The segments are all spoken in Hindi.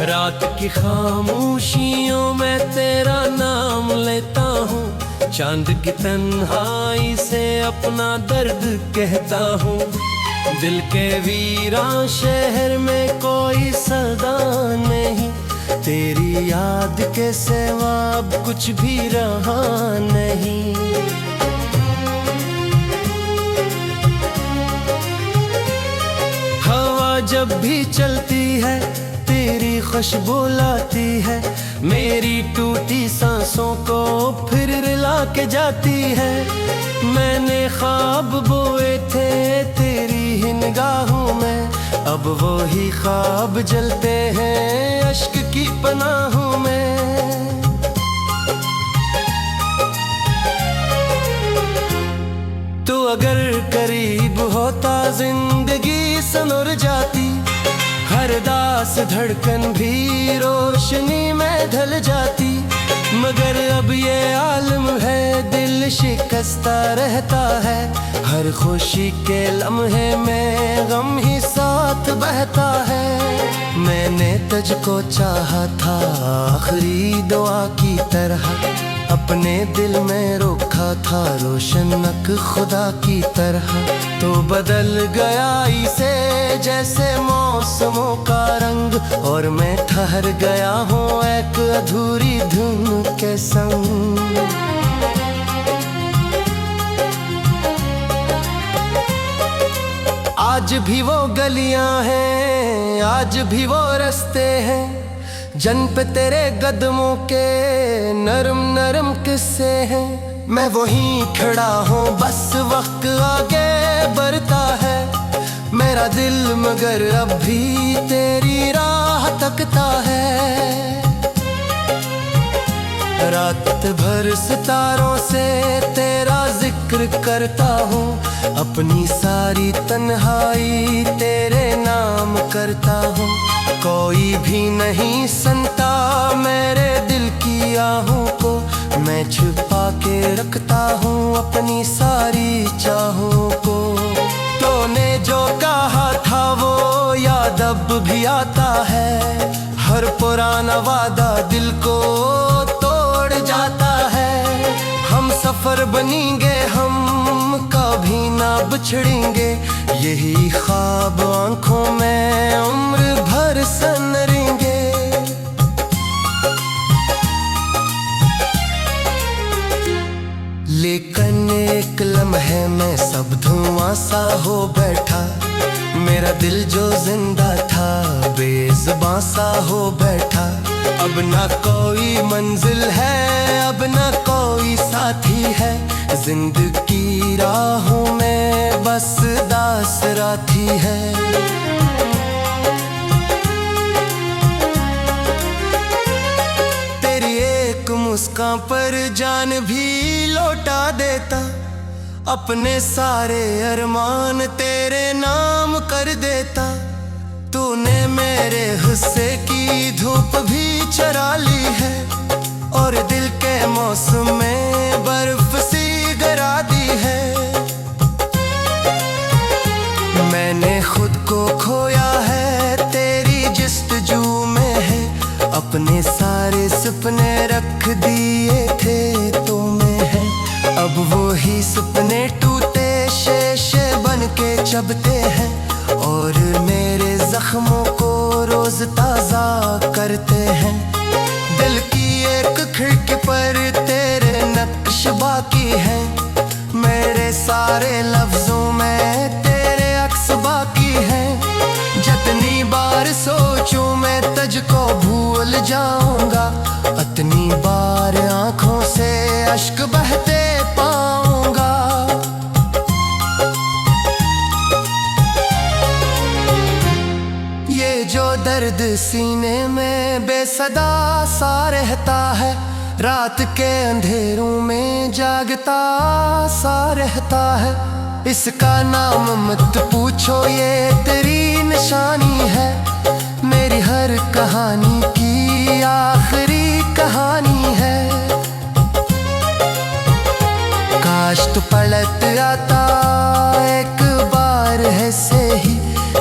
रात की खामोशियों में तेरा नाम लेता हूँ, चांद की तन्हाई से अपना दर्द कहता हूँ। दिल के वीरान शहर में कोई सदा नहीं, तेरी याद के सिवा अब कुछ भी रहा नहीं। हवा जब भी चलती है तेरी खुशबू लाती है, मेरी टूटी सांसों को फिर रिला के जाती है। मैंने ख्वाब बोए थे तेरी ही निगाहों में, अब वो ही ख्वाब जलते हैं अश्क की पनाहों में। तू अगर करीब होता जिंदगी संवर जाती, हर दास धड़कन भी रोशनी में ढल जाती। मगर अब ये आलम है दिल शिकस्ता रहता है, हर खुशी के लम्हे में गम ही साथ बहता है। मैंने तुझको चाहा था आखिरी दुआ की तरह, अपने दिल में रोका था रोशनक खुदा की तरह। तो बदल गया इसे जैसे मौसमों का रंग, और मैं ठहर गया हूँ एक अधूरी धुन के संग। आज भी वो गलियां हैं, आज भी वो रास्ते हैं, जन पे तेरे कदमों के नरम नरम किस्से हैं। मैं वहीं खड़ा हूँ बस वक्त आगे बढ़ता है, मेरा दिल मगर अब भी तेरी राह तकता है। रात भर सितारों से तेरा जिक्र करता हूँ, अपनी सारी तन्हाई तेरे नाम करता हूँ। कोई भी नहीं सुनता मेरे दिल की आहों को, मैं छुपा के रखता हूँ अपनी सारी चाहों को। तूने जो कहा था वो याद अब भी आता है, हर पुराना वादा दिल को तोड़ जाता है। हम सफर बनेंगे, हम कभी ना बिछड़ेंगे, यही ख्वाब आंखों में उम्र भर सनरेंगे। लेकिन एक लम्हे में सब धुआं सा हो बैठा, मेरा दिल जो जिंदा था बेज़ुबां सा हो बैठा। अब ना कोई मंजिल है, अब ना कोई साथी है, जिंदगी राहों में बस दासराती है। तेरी एक मुस्कान पर जान भी लौटा देता, अपने सारे अरमान तेरे नाम कर देता। तूने मेरे गुस्से की धूप भी चरा ली है, और दिल के मौसम में बर्फ सी गिरा दी है। मैंने खुद को खोया है तेरी जस्तजू में है, अपने सारे सपने रख दिए थे तो में है। अब वो ही सपने टूटे शेष बन के चबते हैं, और मेरे जख्मों को रोज ताजा करते हैं। दिल की एक खिड़की पर तेरे नक्श बाकी है, मेरे सारे लफ्जों में तेरे अक्स बाकी है। जितनी बार सोचूं मैं तुझको भूल जाऊंगा, उतनी बार आंखों से अश्क बहते पाऊंगा। ये जो दर्द सीने में बेसदा सा रहता है, रात के अंधेरों में जागता सा रहता है। इसका नाम मत पूछो ये तेरी निशानी है, मेरी हर कहानी की आखिरी कहानी है। काश तो पलट आता एक बार ऐसे ही,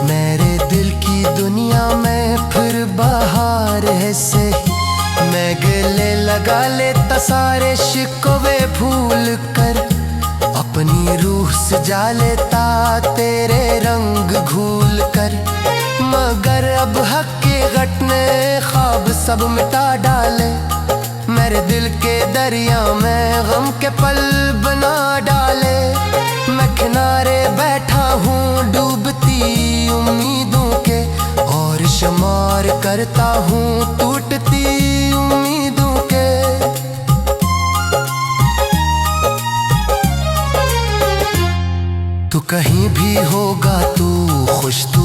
मेरे दिल की दुनिया में फिर बहार लगा लेता सारे शिकवे भूल कर, अपनी रूह सजा लेता तेरे रंग घूल कर। मगर अब हकीकत ने ख्वाब सब मिटा डाले, मेरे दिल के दरिया में गम के पल बना डाले। मैं किनारे बैठा हूँ डूबती उम्मीदों के, और शुमार करता हूँ टूटती उम्मीदों के। तू कहीं भी होगा तू खुश तू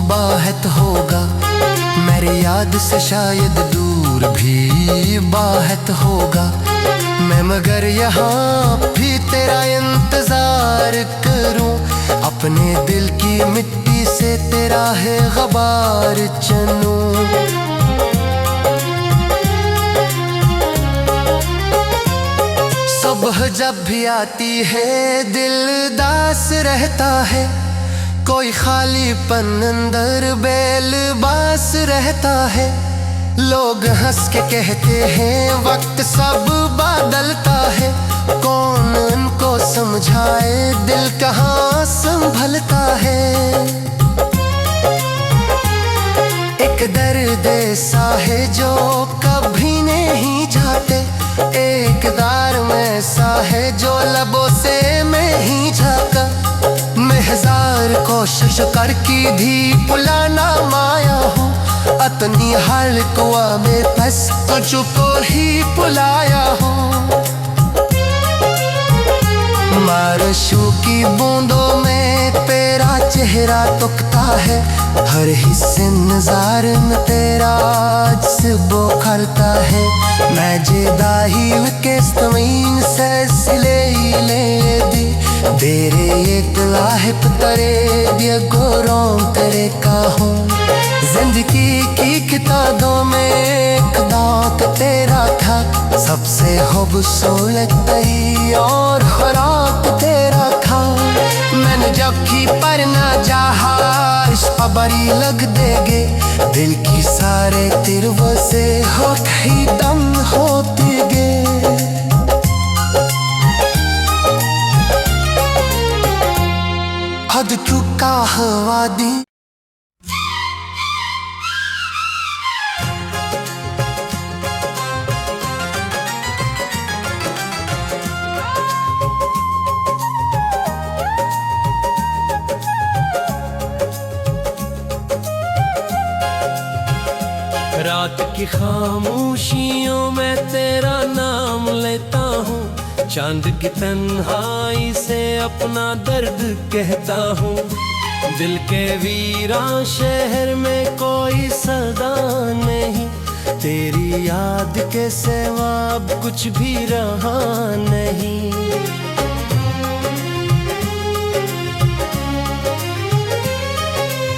बाहत होगा, मेरी याद से शायद दूर भी बाहत होगा मैं। मगर यहाँ भी तेरा इंतजार करूं, अपने दिल की मिट्टी से तेरा है गबार चनूं। सुबह जब भी आती है दिल दास रहता है, कोई खालीपन अंदर बेलबास रहता है। लोग हंस के कहते हैं वक्त सब बदलता है, कौन उनको समझाए दिल कहाँ संभलता है। एक दर्द ऐसा है जो कभी नहीं जाते, एक दार में ऐसा है जो लबों से मैं ही झाका। मैं हजार कोशिश करके भी पुलाना माया हूँ, अतनी हर कुआ में बस तुझको ही पुलाया हूँ। बारिशों की बूंदों में तेरा चेहरा तुकता है, हर हिस्से नज़ार में तेरा से बोखरता है। मैं जेदाही के ज़मीन से सिले ले दी, तेरे एक लाहिब तरे दिया गोरों तेरे का हूँ। जिंदगी की किताबों में एक दांत तेरा था, सबसे खूबसूरत तई और खुराक तेरा था। मैंने जब की पर ना चाहा इस बरी लग देगे, दिल की सारे तिरवों से होते ही दम होते गे। हद चुका हवा दी रात की खामोशियों में तेरा नाम लेता हूँ, चांद की तन्हाई से अपना दर्द कहता हूँ। दिल के वीरान शहर में कोई सदा नहीं, तेरी याद के सिवा अब कुछ भी रहा नहीं।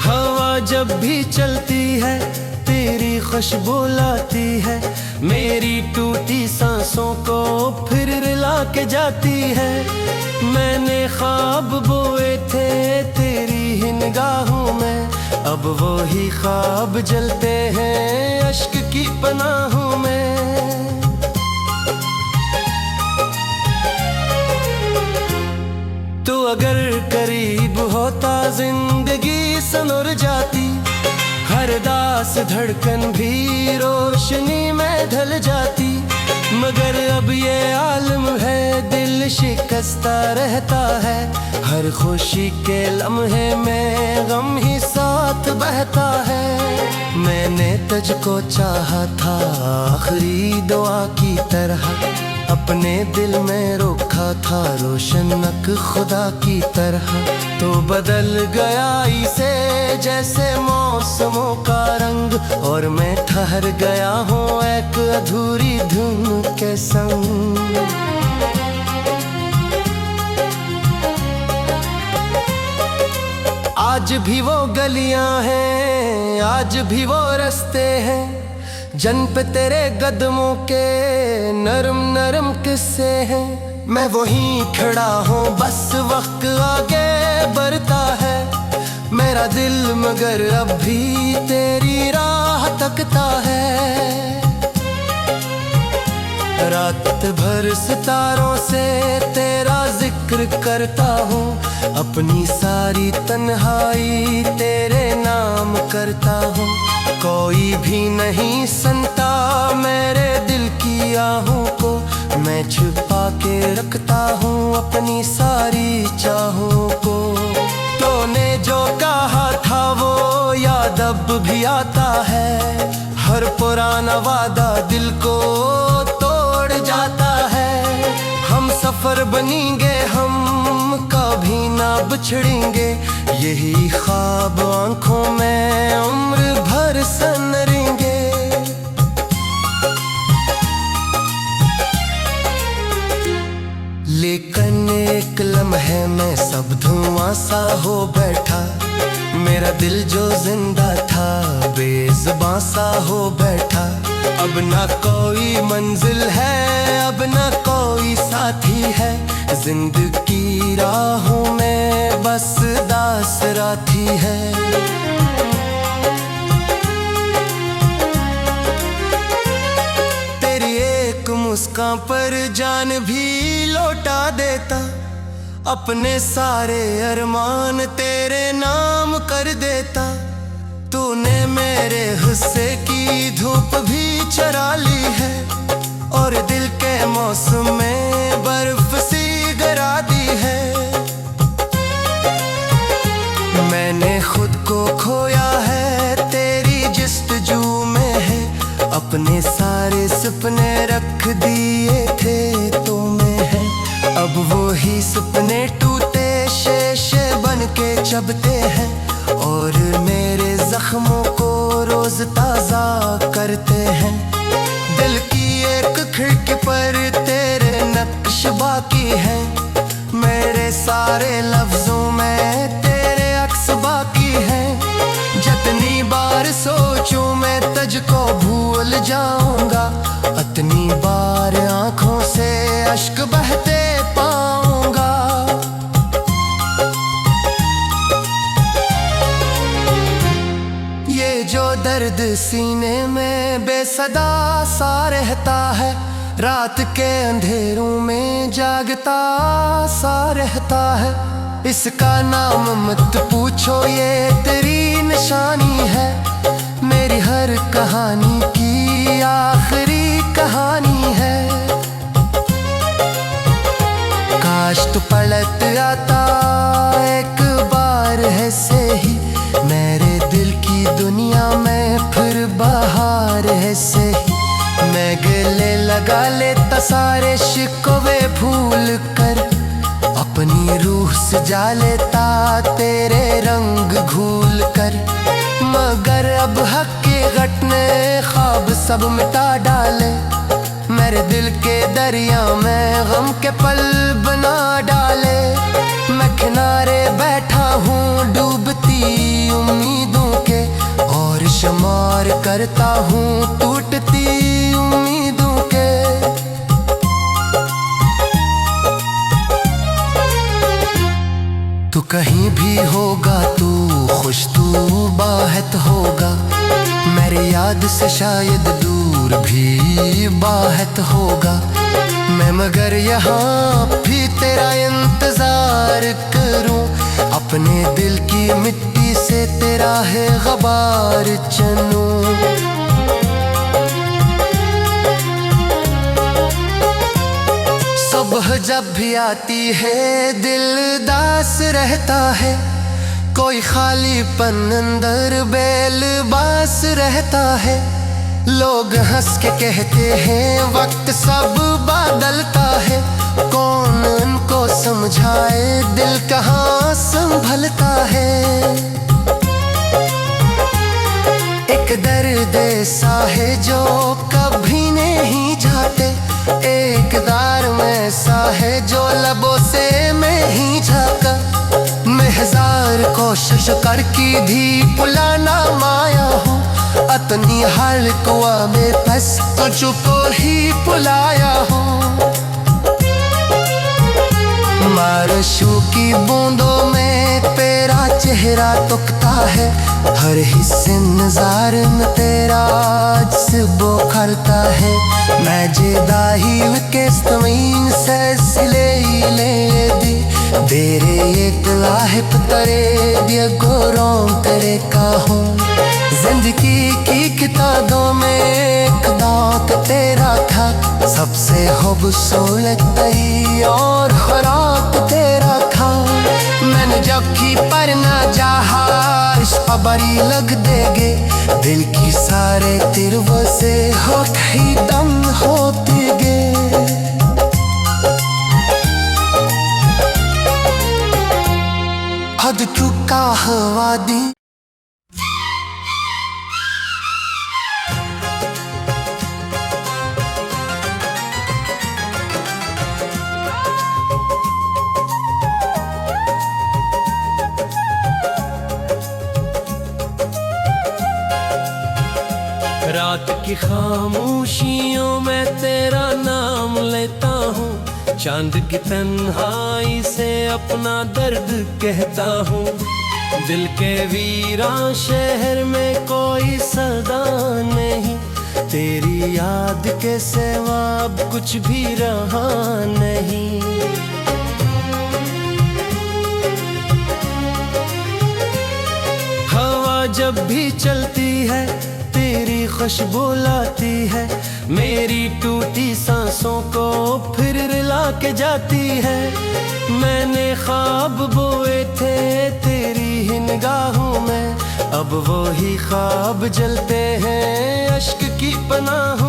हवा जब भी चलती है तेरी खुशबू लाती है, मेरी टूटी सांसों को फिर रिला के जाती है। मैंने ख्वाब बोए थे तेरी ही निगाहों में, अब वो ही ख्वाब जलते हैं अश्क की पनाहों में। तू अगर करीब होता जिंदगी सनर जाती, हर दास धड़कन भी रोशनी में ढल जाती। मगर अब ये आलम है दिल शिकस्ता रहता है, हर खुशी के लम्हे में गम ही साथ बहता है। मैंने तुझको चाहा था आखिरी दुआ की तरह, अपने दिल में रोका था रोशनक खुदा की तरह। तो बदल गया इसे जैसे मौसमों का रंग, और मैं ठहर गया हूँ एक अधूरी धुन के संग। आज भी वो गलियां हैं, आज भी वो रास्ते हैं, जन पे तेरे कदमों के नरम नरम किस्से हैं। मैं वहीं खड़ा हूँ बस वक्त आगे बढ़ता है, मेरा दिल मगर अब भी तेरी राह तकता है। रात भर सितारों से तेरा जिक्र करता हूँ, अपनी सारी तन्हाई तेरे नाम करता हूँ। कोई भी नहीं सुनता मेरे दिल की आहों को, मैं छुपा के रखता हूँ अपनी सारी चाहों को। तूने जो कहा था वो याद अब भी आता है, हर पुराना वादा दिल को तोड़ जाता है। हम सफर बनेंगे, हम कभी ना बिछड़ेंगे, यही ख्वाब आंखों में उम्र भर सनरेंगे। लेकिन एक लम्हे में सब धुआं सा हो बैठा, मेरा दिल जो जिंदा था बेज़ुबां सा हो बैठा। अब ना कोई मंजिल है, अब ना कोई साथी है, जिंदगी राहों में बस दासराती है। तेरी एक मुस्कान पर जान भी लौटा देता, अपने सारे अरमान तेरे नाम कर देता। तूने मेरे गुस्से की धूप भी चरा ली है, और दिल के मौसम में बर्फ सी गिरा दी है। मैंने खुद को खोया है तेरी जस्तजू में है, अपने सारे सपने रख दिए थे तो में है। अब वो ही सपने टूटे शेषे बन के चबते हैं, और मेरे जख्मों को रोज ताजा करते हैं। दिल की एक खिड़की पर तेरे नक्श बाकी है, मेरे सारे लफ्जों में तेरे अक्स बाकी है। जितनी बार सोचूं मैं तुझको भूल जाऊंगा, उतनी बार आंखों से अश्क बहते पाऊंगा। ये जो दर्द सीने में बेसदा सा रहता है, रात के अंधेरों में जागता सा रहता है। इसका नाम मत पूछो, ये तेरी निशानी है, मेरी हर कहानी की आखिरी कहानी है। काश तू पलट आता एक बार ऐसे ही, मेरे दिल की दुनिया में फिर बहार ऐसे ही। मैं गले लगा लेता सारे शिकवे भूल कर, अपनी रूह सजा लेता तेरे रंग घूल कर। मगर अब हकीकत ने ख्वाब सब मिटा डाले, मेरे दिल के दरिया में गम के पल बना डाले। मैं किनारे बैठा हूँ डूबती उम्मीदों के, और शुमार करता हूँ टूटती उम्मीदों के। तू कहीं भी होगा, तू खुश तू बाहत होगा, मेरी याद से शायद दूर भी बाहत होगा। मैं मगर यहाँ भी तेरा इंतजार करूं, अपने दिल की मिट्टी से तेरा है गबार चनूं। सुबह जब भी आती है दिल दास रहता है, कोई खालीपन अंदर बेलबास रहता है। लोग हंस के कहते हैं वक्त सब बदलता है, कौन उनको समझाए दिल कहाँ संभलता है। एक दर्द ऐसा है जो कभी नहीं जाते, एक दार में ऐसा है जो लबों से मैं ही झाका। मैं हजार कोशिश कर की भी पुलाना माया हूँ, अपनी हलकुआ में फंस तुझको ही पुलाया हूँ। बारिशों की बूंदों में तेरा चेहरा तुकता है, हर हिस्से नजार में तेरा आज से बोखरता है। मैं जेदाही के ज़मीन से सिले ले दी तेरे एक लाहिब तरे दिया गोरों तेरे का हूँ। जिंदगी की किताबों में एक दांत तेरा था, सबसे खूबसूरत तई और खुराक तेरा था। मैंने जब की पर ना चाहा इस खबरी लग देगे, दिल की सारे तिरवों से होते ही दम होते गे। हद चुका हवा दी रात की खामोशियों में तेरा नाम लेता हूँ, चांद की तन्हाई से अपना दर्द कहता हूँ। दिल के वीरान शहर में कोई सदा नहीं, तेरी याद के सिवा अब कुछ भी रहा नहीं। हवा जब भी चलती है तेरी खुशबू लाती है, मेरी टूटी सांसों को फिर रिला के जाती है। मैंने ख्वाब बोए थे तेरी ही निगाहों में, अब वो ही ख्वाब जलते हैं अश्क की पनाह